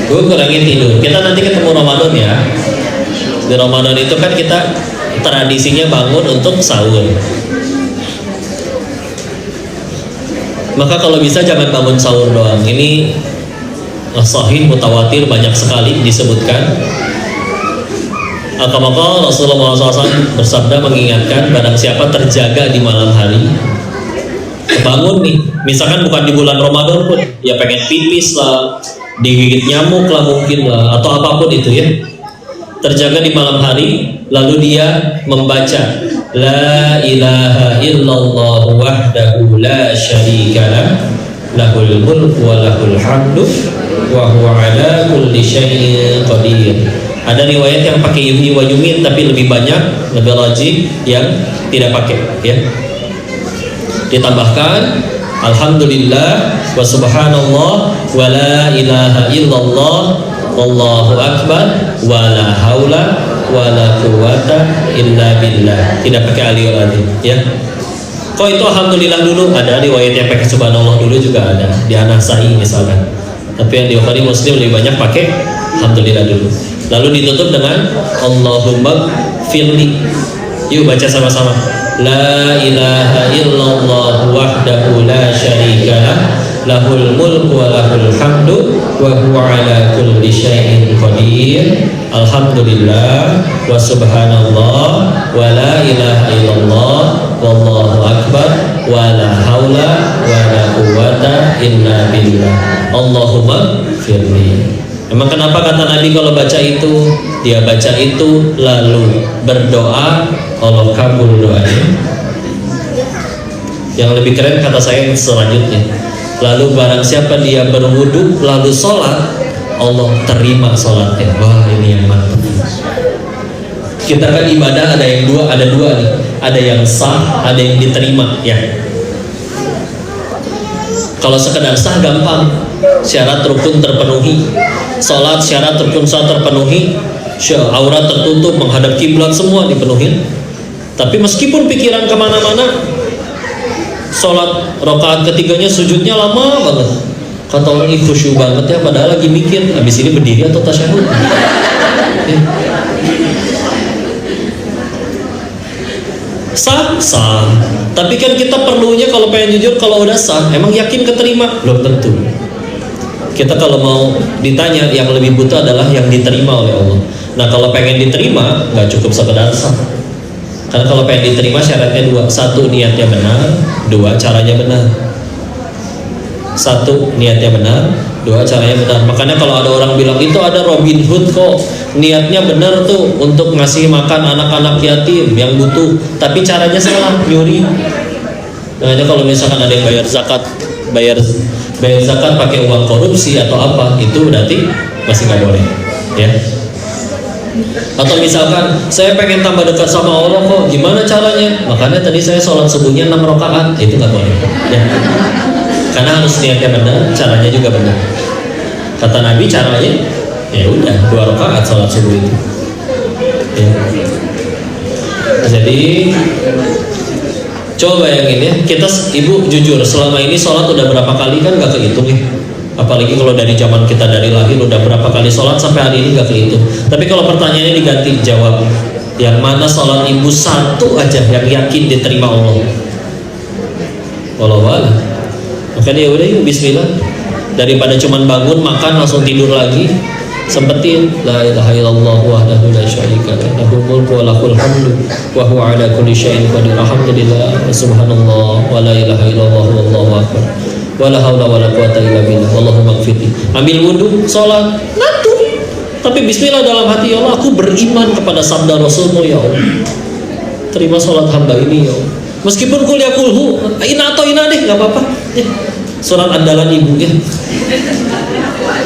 Gue kurangin tidur. Kita nanti ketemu Ramadan ya. Di Ramadan itu kan kita tradisinya bangun untuk sahur. Maka kalau bisa jangan bangun sahur doang. Ini sahih mutawatir banyak sekali disebutkan. Maka Rasulullah SAW bersabda mengingatkan barang siapa terjaga di malam hari, bangun nih, misalkan bukan di bulan Ramadan pun, ya pengen pipis lah, digigit nyamuk lah mungkin lah, atau apapun itu ya, terjaga di malam hari, lalu dia membaca La ilaha illallah wahdahu la syarikalah lahul mulku wa lahul hamdu wa huwa ala kulli syai'in qadir. Ada riwayat yang pakai yuhyi wa yumiit, tapi lebih banyak, lebih rajih yang tidak pakai ya. Ditambahkan alhamdulillah wa subhanallah wa la ilaha illallah wallahu akbar wa la haula wa la quwwata illa billah. Tidak pakai aliyul azim ya. Kok itu alhamdulillah dulu? Ada riwayat yang pakai subhanallah dulu juga ada di An-Nasa'i misalkan. Tapi yang di Bukhari Muslim lebih banyak pakai alhamdulillah dulu. Lalu ditutup dengan Allahumma firli. Yuk baca sama-sama. La ilaha illallah wahdahu la syarikalah lahul mulku wa lahul hamdu wa huwa ala kulli syai'in qadir. Alhamdulillah wa subhanallah wa la ilaha illallah wallahu akbar wa la haula wa la quwwata illa billah. Allahumma firli. Emang kenapa kata Nabi kalau baca itu, dia baca itu lalu berdoa, Allah kabul doanya. Yang lebih keren kata saya selanjutnya, lalu barang siapa dia berwudu lalu sholat, Allah terima sholatnya. Wah, ini yang mantap. Kita kan ibadah ada yang dua nih, ada yang sah, ada yang diterima ya. Kalau sekedar sah gampang, syarat rukun terpenuhi, sholat syarat rukun sah terpenuhi, aurat tertutup, menghadap kiblat semua dipenuhi. Tapi meskipun pikiran kemana-mana, sholat rakaat ketiganya sujudnya lama banget. Kata orang ini khusyuk banget ya, padahal lagi mikir habis ini berdiri atau tasyahud. Sah. Tapi kan kita perlunya kalau pengen jujur, kalau udah sah, emang yakin keterima? Belum tentu. Kita kalau mau ditanya, yang lebih butuh adalah yang diterima oleh Allah. Nah kalau pengen diterima, nggak cukup sekedar sah. Karena kalau pengen diterima syaratnya dua. Satu, niatnya benar. Dua, caranya benar. Satu, niatnya benar. Dua, caranya benar. Makanya kalau ada orang bilang itu ada Robin Hood kok, niatnya benar tuh untuk ngasih makan anak-anak yatim yang butuh, tapi caranya salah, nyuri. Makanya kalau misalkan ada yang bayar zakat pakai uang korupsi atau apa, itu berarti masih nggak boleh ya. Atau misalkan saya pengen tambah dekat sama Allah kok, gimana caranya? Makanya tadi saya sholat subuhnya 6 rakaat, itu nggak boleh ya. Karena harus niatnya benar, caranya juga benar. Kata Nabi caranya ya udah 2 rakaat sholat subuh itu ya. Jadi coba bayangin ya, kita ibu jujur selama ini sholat udah berapa kali kan nggak kehitung ya. Apalagi kalau dari zaman kita dari lahir udah berapa kali sholat sampai hari ini nggak kehitung. Tapi kalau pertanyaannya diganti, jawab yang mana sholat ibu satu aja yang yakin diterima Allah. Wallahualam. Makanya ya udah yuk bismillah, daripada cuman bangun makan langsung tidur lagi, sempetin la ilaha illallah wahdahu la syarika lah lahul mulku wa lahul hamdu wa huwa ala kulli syai'in qadir. Alhamdulillah wa subhanallah wa la ilaha illallah wallahu akbar wa la haula wa la quwwata illa billah Allahumma ighfirli. Ambil wudu, sholat, ngantuk, tapi bismillah dalam hati, ya Allah aku beriman kepada sabda Rasulmu ya Allah, terima sholat hamba ini ya Allah. Meskipun kuliah kulhu ina atau ina deh nggak apa-apa ya. Surat andalan ibu ya.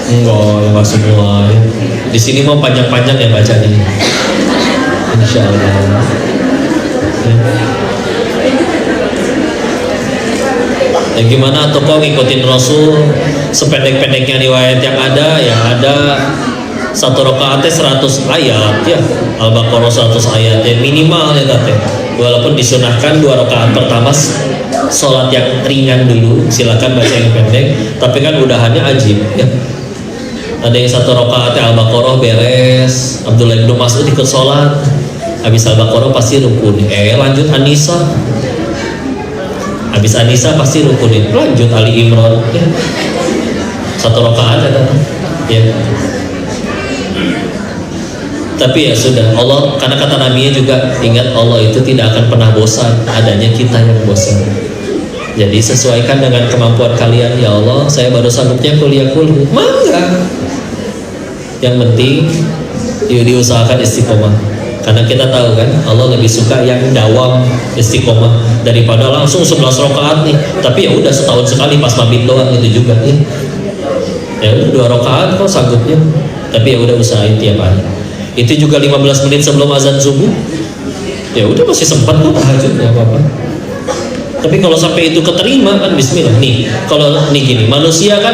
Enggak semua ya. Di sini mau panjang-panjang ya bacanya. Insya Allah ya. Gimana tuh kok ngikutin Rasul sependek-pendeknya riwayat yang ada, satu rakaatnya 100 ayat ya, Al-Baqarah 100 ayat ya minimal ya tante. Walaupun disunahkan 2 rakaat pertama sholat yang ringan dulu, silakan baca yang pendek, tapi kan udahannya ajib ya. Ada yang 1 rakaat Al-Baqarah beres, Abdullah bin Mas'ud ikut sholat, habis Al-Baqarah pasti rukunin, lanjut An-Nisa, habis An-Nisa pasti rukunin, lanjut Ali Imran, 1 rakaat ya. Tapi ya sudah, Allah, karena kata Nabi juga, ingat Allah itu tidak akan pernah bosan, adanya kita yang bosan. Jadi sesuaikan dengan kemampuan kalian. Ya Allah, saya baru sanggupnya kuliah mangga. Yang penting yuk diusahakan istiqomah. Karena kita tahu kan, Allah lebih suka yang dawam istiqomah daripada langsung 11 rakaat nih. Tapi ya udah setahun sekali pas mabit doang itu juga nih. Ya udah 2 rakaat kok sanggupnya. Tapi ya udah usahain tiap hari. Itu juga 15 menit sebelum azan subuh. Ya udah masih sempat kok tahajud, nggak apa-apa. Tapi kalau sampai itu keterima kan bismillah. Nih, kalau nih gini, manusia kan,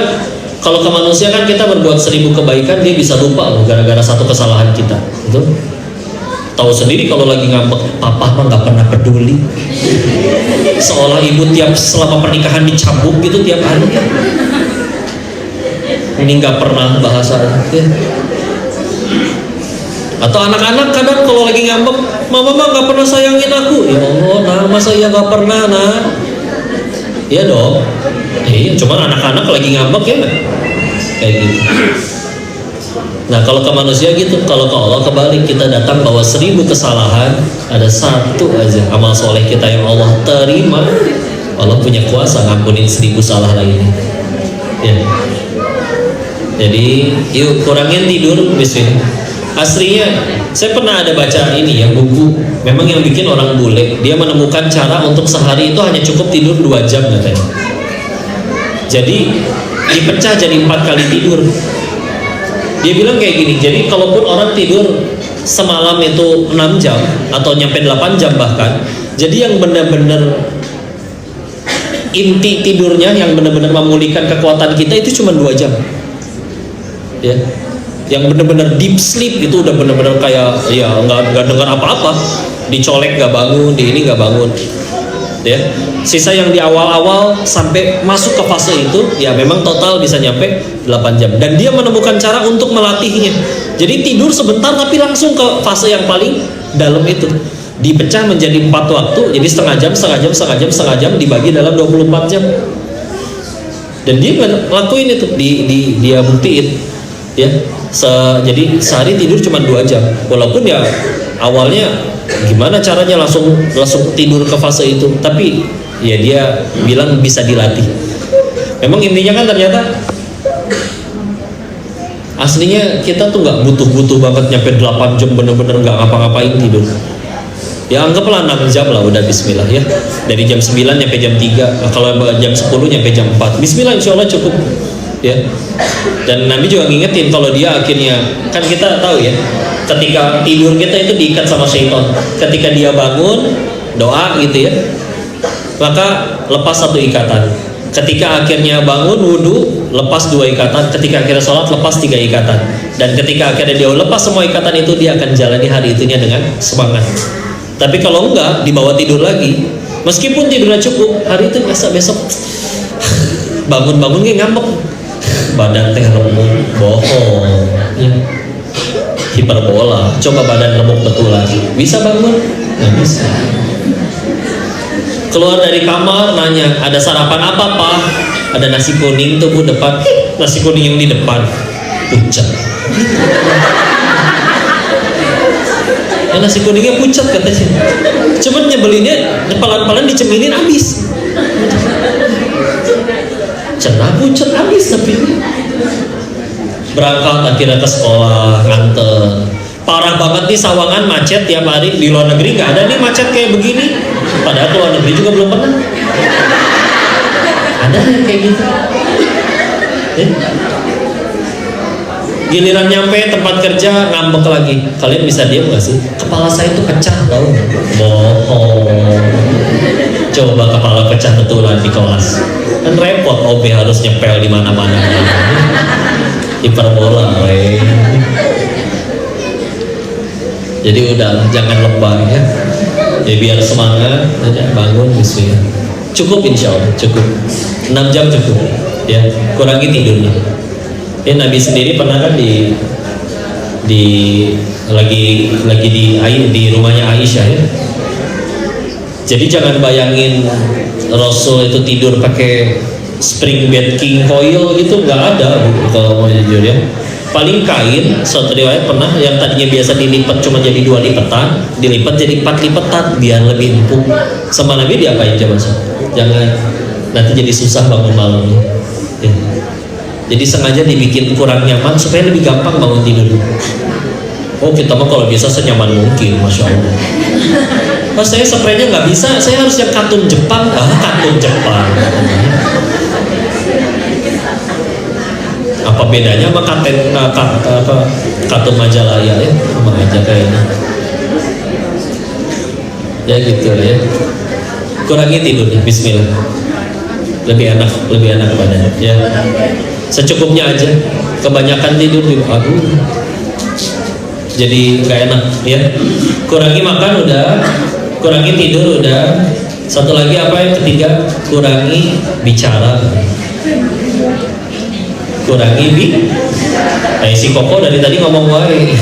kalau ke manusia kan kita berbuat 1000 kebaikan, dia bisa lupa loh gara-gara 1 kesalahan kita. Betul? Tahu sendiri kalau lagi ngambek, papa mah nggak pernah peduli. Seolah ibu tiap selama pernikahan dicambuk gitu tiap hari. Ini nggak pernah bahasa ya. Atau anak-anak kadang kalau lagi ngambek, mama mah nggak pernah sayangin aku. Ya Allah, nah masa iya nggak pernah, nah? Iya dong. Iya, cuman anak-anak lagi ngambek ya, kayak gitu. Nah kalau ke manusia gitu, kalau ke Allah kebalik, kita datang bawa 1000 kesalahan, ada 1 aja amal soleh kita yang Allah terima. Allah punya kuasa ngampunin 1000 salah lainnya. Ya. Jadi yuk kurangin tidur, bismillah. Aslinya saya pernah ada baca ini ya, buku memang yang bikin orang bule, dia menemukan cara untuk sehari itu hanya cukup tidur 2 jam katanya. Jadi dipecah jadi 4 kali tidur. Dia bilang kayak gini, jadi kalaupun orang tidur semalam itu 6 jam atau nyampe 8 jam bahkan, jadi yang benar-benar inti tidurnya yang benar-benar memulihkan kekuatan kita itu cuma 2 jam ya. Yang benar-benar deep sleep itu udah benar-benar kayak ya nggak dengar apa-apa, dicolek nggak bangun, di ini nggak bangun ya. Sisa yang di awal-awal sampai masuk ke fase itu ya memang total bisa nyampe 8 jam, dan dia menemukan cara untuk melatihnya. Jadi tidur sebentar tapi langsung ke fase yang paling dalam itu, dipecah menjadi 4 waktu, jadi setengah jam dibagi dalam 24 jam, dan dia ngelakuin itu, dia buktiin ya. Jadi sehari tidur cuma 2 jam, walaupun ya awalnya gimana caranya langsung tidur ke fase itu, tapi ya dia bilang bisa dilatih. Memang intinya kan ternyata aslinya kita tuh nggak butuh banget nyampe 8 jam bener-bener nggak ngapa-ngapain tidur. Ya anggaplah 6 jam lah udah bismillah ya. Dari jam 9 nyampe jam 3, kalau jam 10 nyampe jam 4, bismillah insya Allah cukup ya. Dan Nabi juga ngingetin kalau dia akhirnya, kan kita tahu ya, ketika tidur kita itu diikat sama syaitan. Ketika dia bangun doa gitu ya, maka lepas 1 ikatan. Ketika akhirnya bangun wudhu, lepas 2 ikatan. Ketika akhirnya sholat, lepas 3 ikatan. Dan ketika akhirnya dia lepas semua ikatan itu, dia akan jalani hari itunya dengan semangat. Tapi kalau enggak, dibawa tidur lagi, meskipun tidurnya cukup, hari itu besok bangun-bangun kayak ngambek, badan teh remuk, bohong ya. Hiperbola. Coba badan remuk betulan, bisa bangun? Nggak bisa. Keluar dari kamar nanya, ada sarapan apa pak? Ada nasi kuning tuh bu depan. Nasi kuning yang di depan pucat. Ya, nasi kuningnya pucat katanya. Cuman nyebelinnya pelan-pelan dicemilin habis. Cenah pucat habis, tapi berangkat akhirnya ke sekolah nganter. Parah banget nih Sawangan macet tiap hari. Di luar negeri nggak ada nih macet kayak begini, padahal luar negeri juga belum pernah ada yang kayak gitu ya. Giliran nyampe tempat kerja ngambek lagi. Kalian bisa diam gak sih? Kepala saya tuh pecah tau. Bohong. Coba kepala pecah betulan di kelas, kan repot. OB harus nyepel di mana-mana. Hiperbola, jadi udah jangan lebay ya. Ya biar semangat, bangun bismillah. Cukup insya Allah, cukup 6 jam cukup ya. Kurangi tidurnya. Nabi sendiri pernah kan lagi di rumahnya Aisyah ya. Jadi jangan bayangin Rasul itu tidur pakai spring bed king coil gitu, nggak ada kalau mau jujur ya. Paling kain, suatu riwayat pernah yang tadinya biasa dilipat cuma jadi 2 lipatan, dilipat jadi 4 lipatan biar lebih empuk. Sama Nabi diapain coba? Jangan, nanti jadi susah bangun malamnya ya. Jadi sengaja dibikin kurang nyaman supaya lebih gampang bangun tidur. Oh kita mah kalau bisa senyaman mungkin, Masya Allah. Mas saya spraynya nggak bisa, saya harus yang katun Jepang. Katun Jepang. Apa bedanya sama katun Majalaya ya? Sama aja kayaknya. Ya gitu ya. Kurangi tidurnya, Bismillah. Lebih enak badannya. Ya. Secukupnya aja. Kebanyakan tidur juga, aduh. Jadi nggak enak ya. Kurangi makan udah, kurangi tidur udah. Satu lagi apa yang ketiga? Kurangi bicara. Kurangi si Koko dari tadi ngomong wae.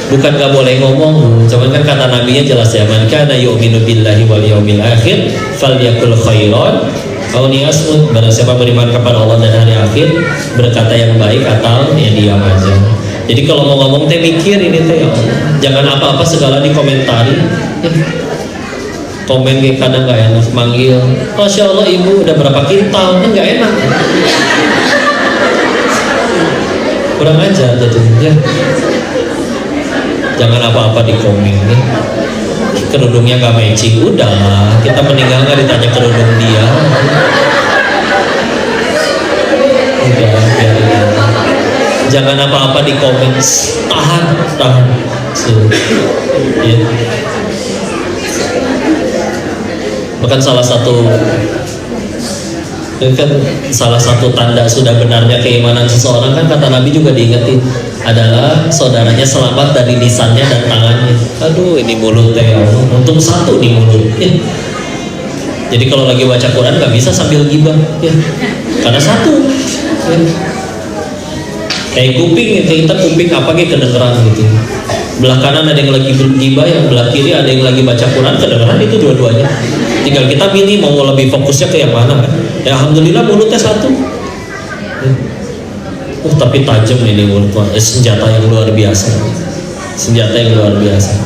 Bukan nggak boleh ngomong, cuman kan kata nabinya jelas ya, man kana yu'minu billahi wal yawmil akhir falyakul khairan aw liyasmut. Barang siapa beriman kepada Allah dan hari akhir, berkata yang baik atau ya diam aja. Jadi kalau mau ngomong teh mikir ini teh ya Allah. Jangan apa-apa segala dikomentari. Komen kayak kadang nggak enak, manggil, Masya Allah ibu udah berapa kintal, kan nggak enak. Kurang aja jadinya. Jangan apa-apa di komen ya. Kerudungnya nggak matching, udah kita meninggal nggak ditanya kerudung dia. Udah biarin. Jangan apa-apa di komen, tahan. Ya. Bahkan salah satu tanda sudah benarnya keimanan seseorang kan kata Nabi juga diingetin adalah saudaranya selamat dari lisannya dan tangannya. Aduh ini mulut ya, untung satu di mulut ya. Jadi kalau lagi baca Quran nggak bisa sambil gibah ya, karena satu ya. Kayak kuping, kayak kita kuping apa kayak kedengeran gitu. Belah kanan ada yang lagi gibah, yang belah kiri ada yang lagi baca Quran, kedengeran itu dua-duanya. Tinggal kita pilih mau lebih fokusnya ke yang mana kan. Ya alhamdulillah mulutnya satu. Tapi tajam ini mulut, senjata yang luar biasa. Senjata yang luar biasa.